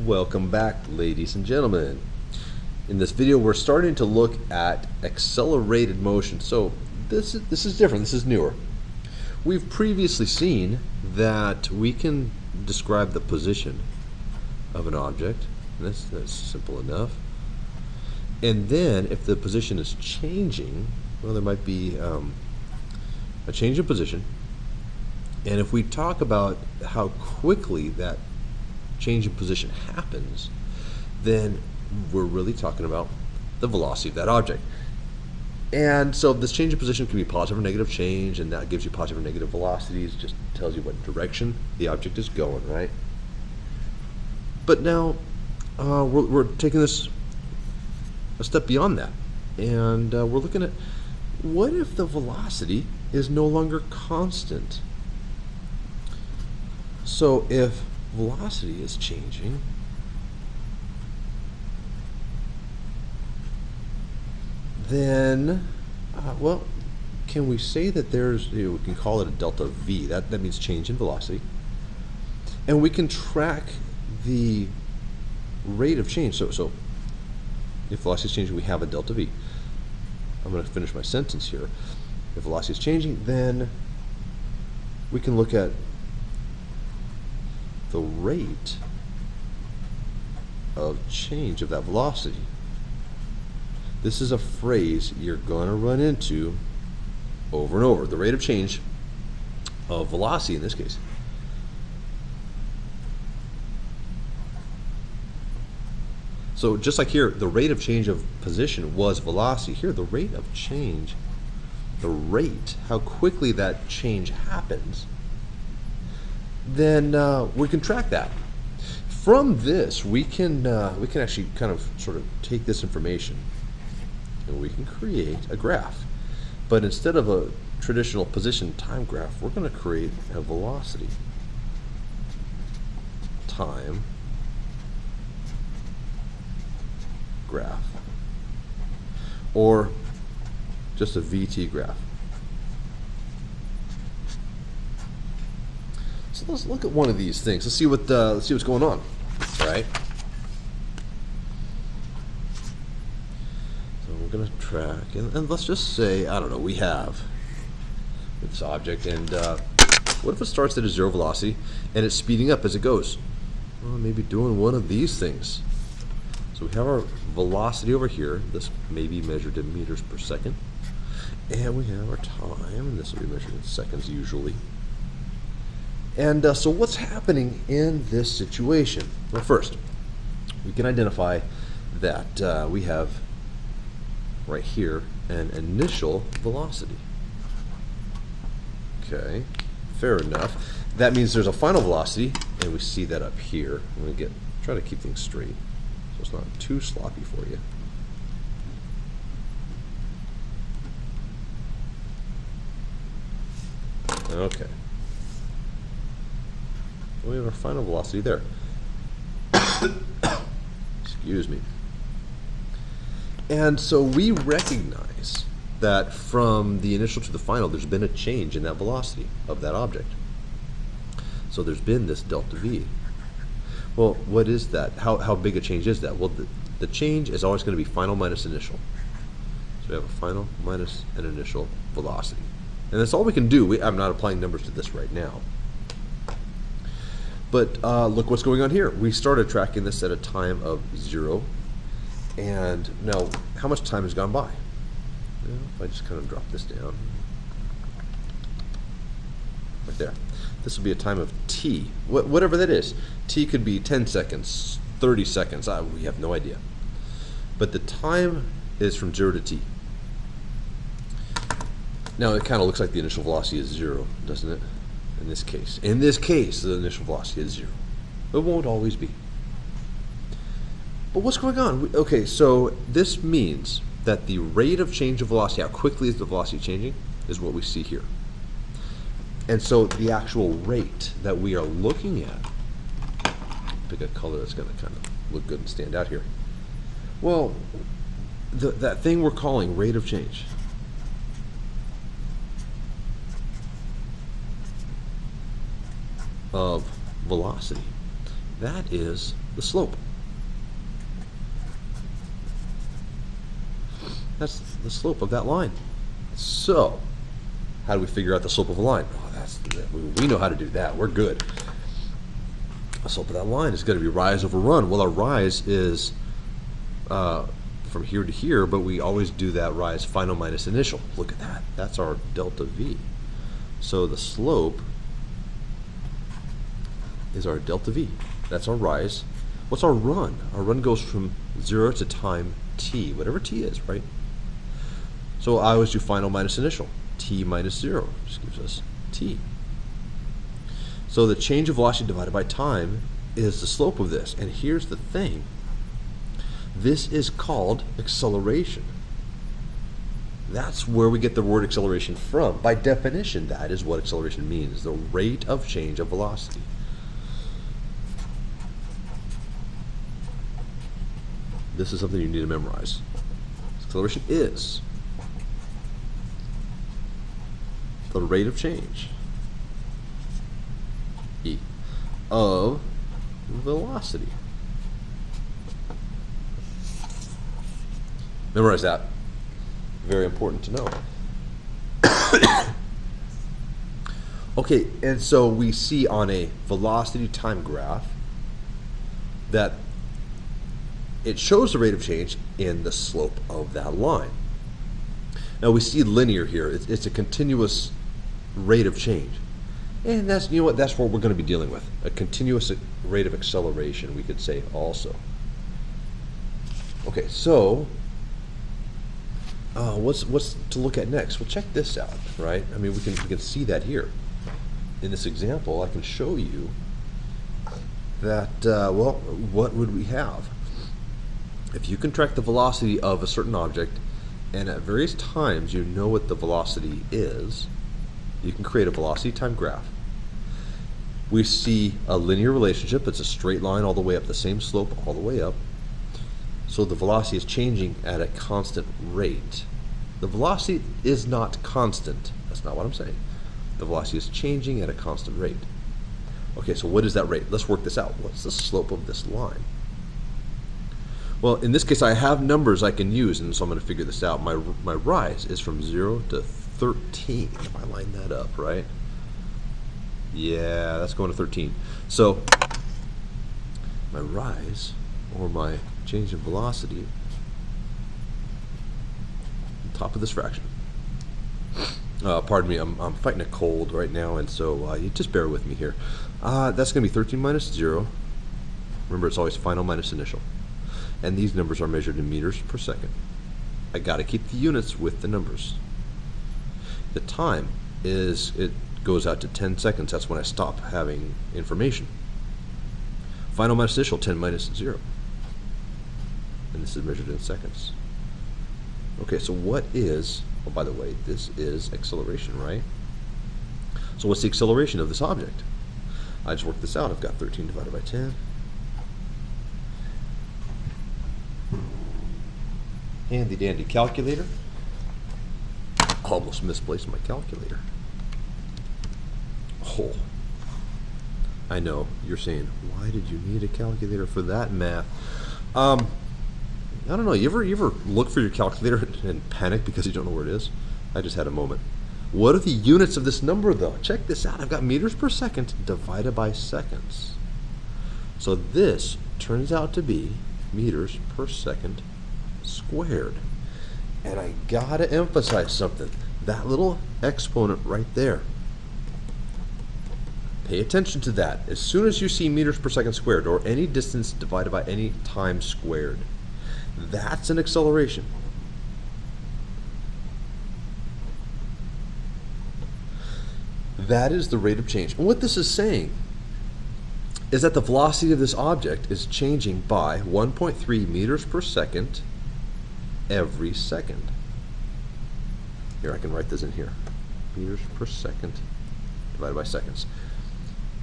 Welcome back, ladies and gentlemen. In this video, we're starting to look at accelerated motion. So this is different. This is newer. We've previously seen that we can describe the position of an object. That's simple enough. And then, if the position is changing, well, there might be a change in position. And if we talk about how quickly that change in position happens, then we're really talking about the velocity of that object. And so this change in position can be positive or negative change, and that gives you positive or negative velocities, just tells you what direction the object is going, right? But now we're taking this a step beyond that, and we're looking at what if the velocity is no longer constant? So if velocity is changing, then, well, can we say that there's, we can call it a delta V. That means change in velocity. And we can track the rate of change. So if velocity is changing, we have a delta V. I'm going to finish my sentence here. If velocity is changing, then we can look at the rate of change of that velocity. This is a phrase you're going to run into over and over. The rate of change of velocity in this case. So just like here, the rate of change of position was velocity. Here, the rate of change, the rate, how quickly that change happens, then we can track that. From this, we can actually kind of sort of take this information and we can create a graph. But instead of a traditional position time graph, we're going to create a velocity time graph, or just a VT graph. So let's look at one of these things. Let's see what's going on, right? So we're going to track, and let's just say, I don't know, we have this object, and what if it starts at a zero velocity and it's speeding up as it goes? Well, maybe doing one of these things. So we have our velocity over here. This may be measured in meters per second, and we have our time, and this will be measured in seconds usually. And so what's happening in this situation? Well, first, we can identify that we have right here an initial velocity. Okay, fair enough. That means there's a final velocity, and we see that up here. I'm going to try to keep things straight so it's not too sloppy for you. Okay. We have our final velocity there. Excuse me. And so we recognize that from the initial to the final, there's been a change in that velocity of that object. So there's been this delta V. Well, what is that? How big a change is that? Well, the change is always going to be final minus initial. So we have a final minus an initial velocity. And that's all we can do. I'm not applying numbers to this right now. But look what's going on here. We started tracking this at a time of 0. And now, how much time has gone by? Well, if I just kind of drop this down. Right there. This will be a time of t. Whatever that is. T could be 10 seconds, 30 seconds. We have no idea. But the time is from 0 to t. Now, it kind of looks like the initial velocity is 0, doesn't it? In this case, the initial velocity is 0. It won't always be. But what's going on? Okay, so this means that the rate of change of velocity, how quickly is the velocity changing, is what we see here. And so the actual rate that we are looking at, pick a color that's going to kind of look good and stand out here. Well, that thing we're calling rate of change, of velocity, That is the slope. That's the slope of that line. So, how do we figure out the slope of a line? Oh, we know how to do that. We're good. The slope of that line is going to be rise over run. Well, our rise is from here to here, but we always do that rise final minus initial. Look at that. That's our delta V. So the slope is our delta V. That's our rise. What's our run? Our run goes from 0 to time t, whatever t is, right? So I always do final minus initial. T minus 0 just gives us t. So the change of velocity divided by time is the slope of this. And here's the thing. This is called acceleration. That's where we get the word acceleration from. By definition, that is what acceleration means, the rate of change of velocity. This is something you need to memorize. Acceleration is the rate of change of velocity. Memorize that. Very important to know. Okay, and so we see on a velocity time graph that it shows the rate of change in the slope of that line. Now we see linear here. It's a continuous rate of change. And that's, you know what, that's what we're going to be dealing with. A continuous rate of acceleration, we could say also. Okay, so what's to look at next? Well, check this out, right? I mean, we can see that here. In this example, I can show you that, well, what would we have? If you can track the velocity of a certain object, and at various times you know what the velocity is, you can create a velocity time graph. We see a linear relationship. It's a straight line all the way up, the same slope all the way up. So the velocity is changing at a constant rate. The velocity is not constant. That's not what I'm saying. The velocity is changing at a constant rate. Okay, so what is that rate? Let's work this out. What's the slope of this line? Well, in this case, I have numbers I can use, and so I'm going to figure this out. My rise is from 0 to 13. If I line that up, right? Yeah, that's going to 13. So my rise, or my change in velocity, on top of this fraction. Pardon me, I'm fighting a cold right now, and so you just bear with me here. That's going to be 13 minus 0. Remember, it's always final minus initial. And these numbers are measured in meters per second. I got to keep the units with the numbers. The time is, it goes out to 10 seconds. That's when I stop having information. Final minus initial, 10 minus 0. And this is measured in seconds. Okay, so what is, oh, by the way, this is acceleration, right? So what's the acceleration of this object? I just worked this out. I've got 13 divided by 10. Handy dandy calculator. Almost misplaced my calculator. Oh, I know, you're saying, why did you need a calculator for that math? I don't know, you ever look for your calculator and panic because you don't know where it is? I just had a moment. What are the units of this number though? Check this out. I've got meters per second divided by seconds. So this turns out to be meters per second squared. And I gotta emphasize something. That little exponent right there. Pay attention to that. As soon as you see meters per second squared, or any distance divided by any time squared, that's an acceleration. That is the rate of change. And what this is saying is that the velocity of this object is changing by 1.3 meters per second every second. Here, I can write this in here. Meters per second divided by seconds.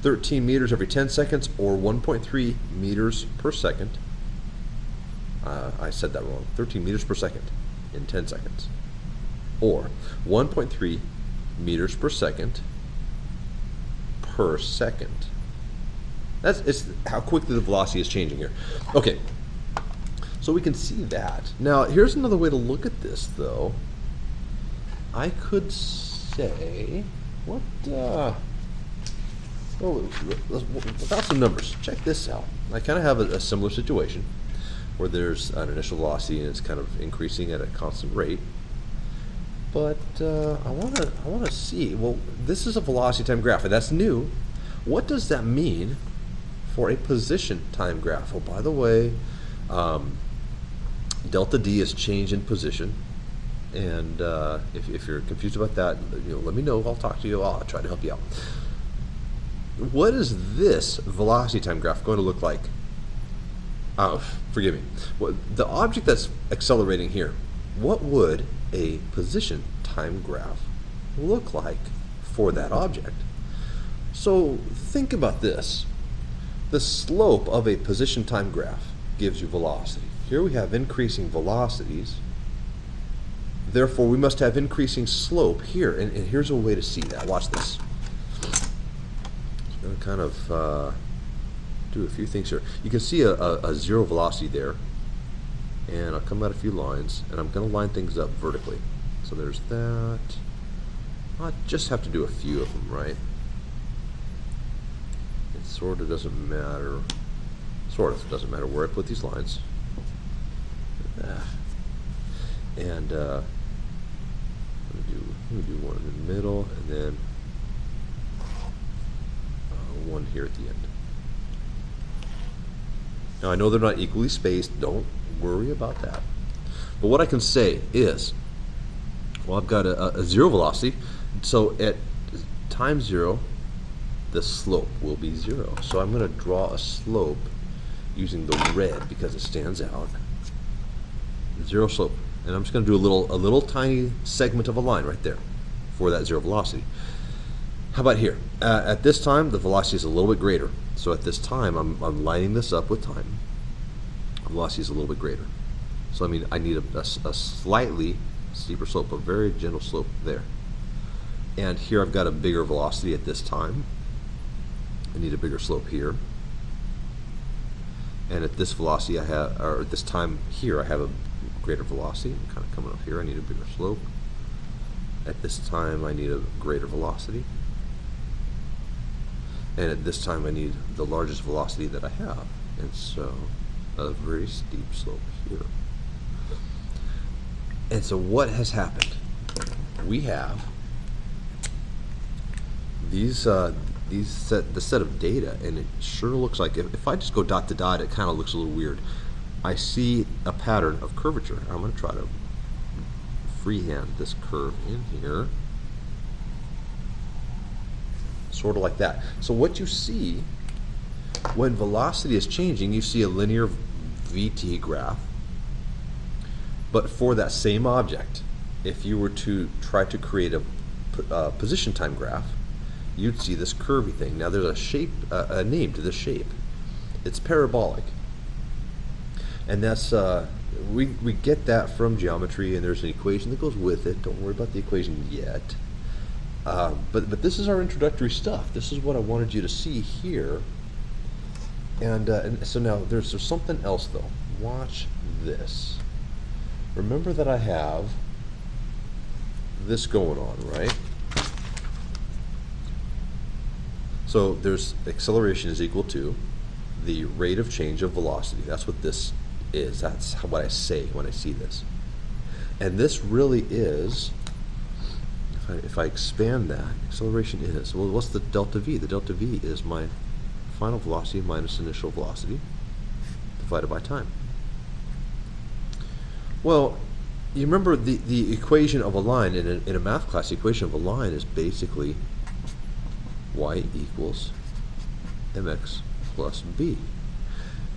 13 meters every 10 seconds, or 1.3 meters per second. I said that wrong. 13 meters per second in 10 seconds. Or 1.3 meters per second. It's how quickly the velocity is changing here. Okay, so we can see that. Now, here's another way to look at this, though. I could say, what, without some numbers, check this out. I kind of have a similar situation where there's an initial velocity and it's kind of increasing at a constant rate. But I want to see, well, this is a velocity time graph, and that's new. What does that mean for a position time graph? Oh, by the way, delta D is change in position. And if you're confused about that, let me know. I'll talk to you. I'll try to help you out. What is this velocity time graph going to look like? Oh, forgive me. Well, the object that's accelerating here, what would a position time graph look like for that object? So think about this. The slope of a position time graph gives you velocity. Here we have increasing velocities. Therefore, we must have increasing slope here. And here's a way to see that. Watch this. I'm going to kind of do a few things here. You can see a zero velocity there. And I'll come out a few lines. And I'm going to line things up vertically. So there's that. I just have to do a few of them, right? It sort of doesn't matter. Sort of doesn't matter where I put these lines. And let me do one in the middle, and then one here at the end. Now I know they're not equally spaced. Don't worry about that. But what I can say is, well, I've got a zero velocity, so at time zero, the slope will be zero. So I'm going to draw a slope using the red because it stands out. Zero slope. And I'm just going to do a little tiny segment of a line right there for that zero velocity. How about here? At this time, the velocity is a little bit greater. So at this time, I'm lining this up with time. The velocity is a little bit greater. So I mean, I need a slightly steeper slope, a very gentle slope there. And here I've got a bigger velocity at this time. I need a bigger slope here. And at this velocity I have, or at this time here, I have a greater velocity. I'm kind of coming up here. I need a bigger slope. At this time, I need a greater velocity. And at this time, I need the largest velocity that I have. And so, a very steep slope here. And so what has happened? We have the set of data, and it sure looks like, if I just go dot to dot, it kind of looks a little weird. I see a pattern of curvature. I'm going to try to freehand this curve in here. Sort of like that. So what you see when velocity is changing, you see a linear VT graph. But for that same object, if you were to try to create a position time graph, you'd see this curvy thing. Now there's a shape, a name to this shape. It's parabolic. And that's, we get that from geometry, and there's an equation that goes with it. Don't worry about the equation yet. But this is our introductory stuff. This is what I wanted you to see here. And so now there's something else though. Watch this. Remember that I have this going on, right? So there's acceleration is equal to the rate of change of velocity. That's what this is. That's what I say when I see this. And this really is, if I expand that, acceleration is, well, what's the delta V? The delta V is my final velocity minus initial velocity divided by time. Well, you remember the equation of a line in a math class. The equation of a line is basically y equals mx plus b.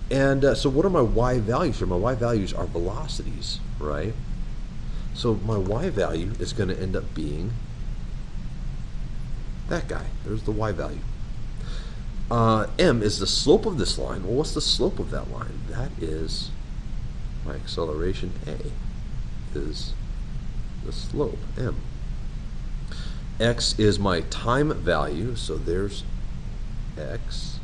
And so what are my y values here? My y values are velocities, right? So my y value is going to end up being that guy. There's the y value. M is the slope of this line. Well, what's the slope of that line? That is my acceleration. A is the slope, m. X is my time value, so there's x.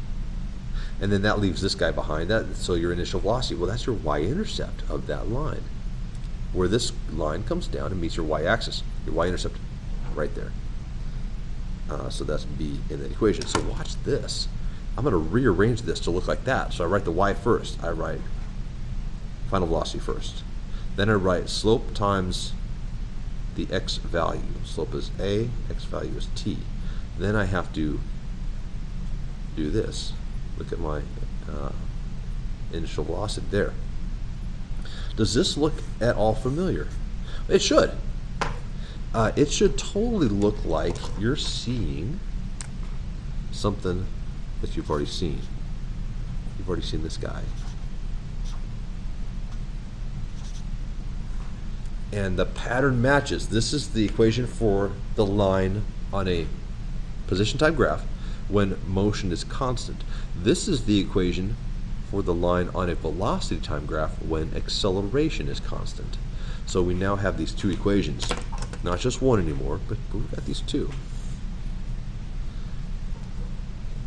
And then that leaves this guy behind. So your initial velocity, well, that's your y-intercept of that line, where this line comes down and meets your y-axis, your y-intercept, right there. So that's B in that equation. So watch this. I'm going to rearrange this to look like that. So I write the y first. I write final velocity first. Then I write slope times the x value. Slope is A, x value is t. Then I have to do this. Look at my initial velocity there. Does this look at all familiar? It should. It should totally look like you're seeing something that you've already seen. You've already seen this guy. And the pattern matches. This is the equation for the line on a position time graph when motion is constant. This is the equation for the line on a velocity time graph when acceleration is constant. So we now have these two equations. Not just one anymore, but we've got these two.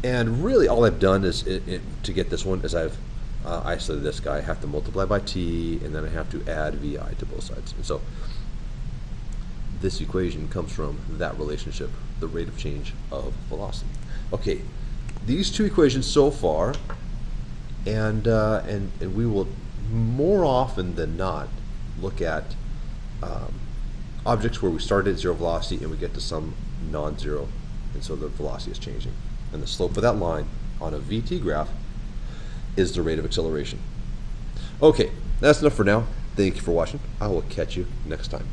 And really all I've done is, to get this one, is I've isolated this guy. I have to multiply by t, and then I have to add vi to both sides. And so this equation comes from that relationship, the rate of change of velocity. Okay, these two equations so far, and we will more often than not look at objects where we started at zero velocity and we get to some non-zero, and so the velocity is changing. And the slope of that line on a VT graph is the rate of acceleration. Okay, that's enough for now. Thank you for watching. I will catch you next time.